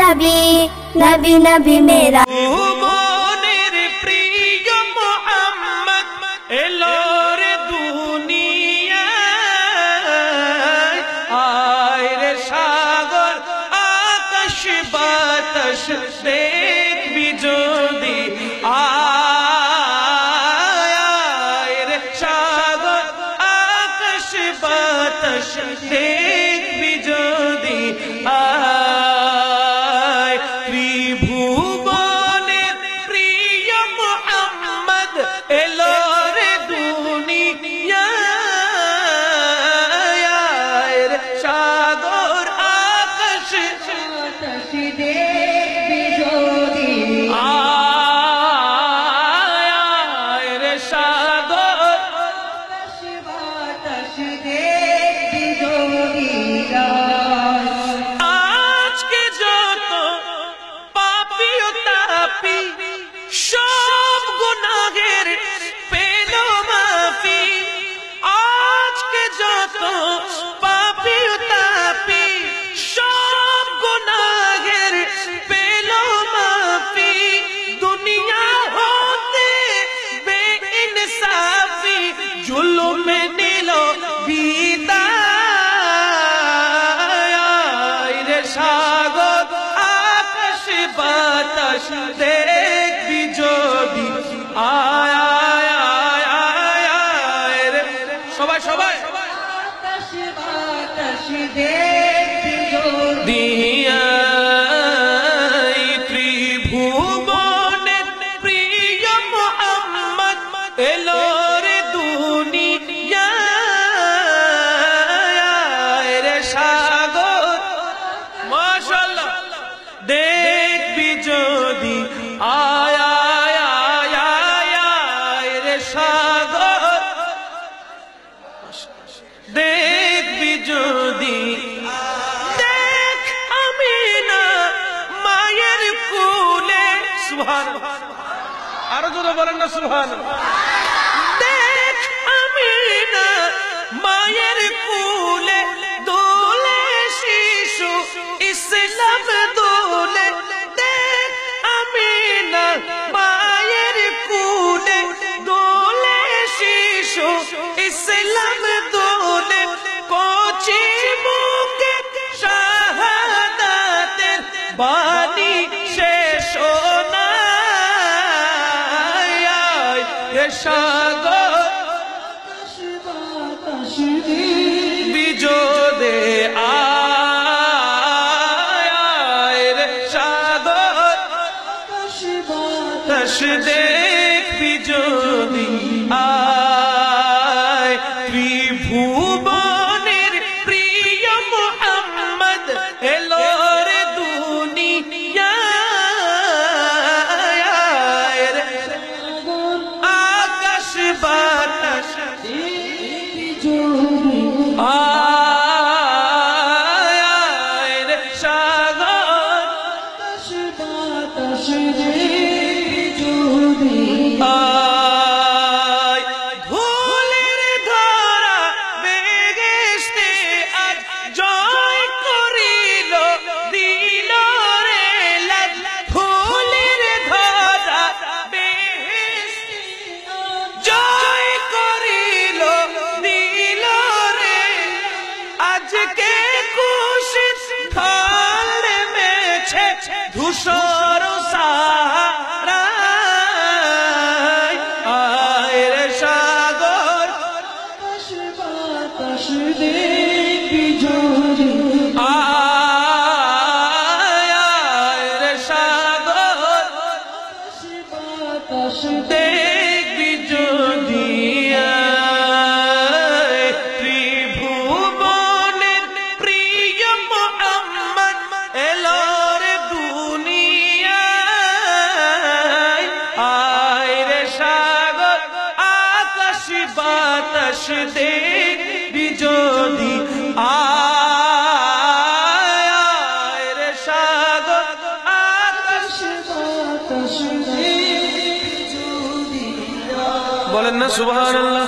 नबी नबी नबी मेरा ভুবনের প্রিয় মুহাম্মদ এলো রে দুনিয়ায় আয় রে সাগর আকাশ বাতাস দেখবি যদি আয় রে সাগর আকাশ বাতাস দেখবি যদি আয় ত্রিভুবনের প্রিয় মুহাম্মদ এলো রে দুনিয়ায় আয় রে সাগর আকাশ বাতাস দেখবি যদি আয় রে সাগর আকাশ বাতাস দেখবি যদি আজকে যত পাপী ও তাপী সব গুনাহের পেল মাফি আজকে যত পাপী ও তাপী সব গুনাহের পেল মাফি দুনিয়া হতে বেইনসাফি জুলুম নিল বিদায় রে সাগর আকাশ বাতাস দেখবি যদি আয় আয় আয় আয় আয় রে সবাই সবাই আকাশ বাতাস দেখবি যদি দিয়াই ত্রিভুবনের প্রিয় মুহাম্মদ এলো রে দুনিয়ায় রে সাগর মাশাআল্লাহ দেখবি যদি আয় আয় আয় আয় আয় রে সাগর দেখবি যদি দেখ আমিনা মায়ের কোলে সুবহানাল্লাহ আরো জোরে বলেন না সুবহানাল্লাহ দেখ আমিনা মায়ের কোলে দোলে শিশু ইসলাম দোলে দেখ আমিনা মায়ের কোলে দোলে শিশু ইসলাম দোলে কচি মুখে শাহাদাতের বাণী শেষ নাই হে সাগর আকাশ বাতাস দেখবি বিজোদে আয় রে সাগর আকাশ বাতাস তস দেখবি যদি আয় ত্রিভুবনের প্রিয় মুহাম্মদ এলো রে দুনিয়ায় আয় রে আকাশ বাতাস দেখবি যদি আয় রে সাগর আকাশ বাতাস দেখবি যদি আয় ধুলের ধরা বেহেশতে আজ জয় করিল দিল রে লাজ ধুলের ধরা বেহেশতে জয় করিল দিল রে আজকে খুশি ঢল মেছে ধূসর সাহারায় আয় রে সাগর আকাশ বাতাস দেখবি যদি আয় রে সাগর আকাশ বাতাস দেখবি যদি আয় ত্রিভুবনের প্রিয় মুহাম্মদ এলো রে দুনিয়ায় আয় রে সাগর আকাশ বাতাস দেখবি যদি আয় রে সাগর আকাশ বাতাস দেখবি যদি বলেন না সুবহানাল্লাহ।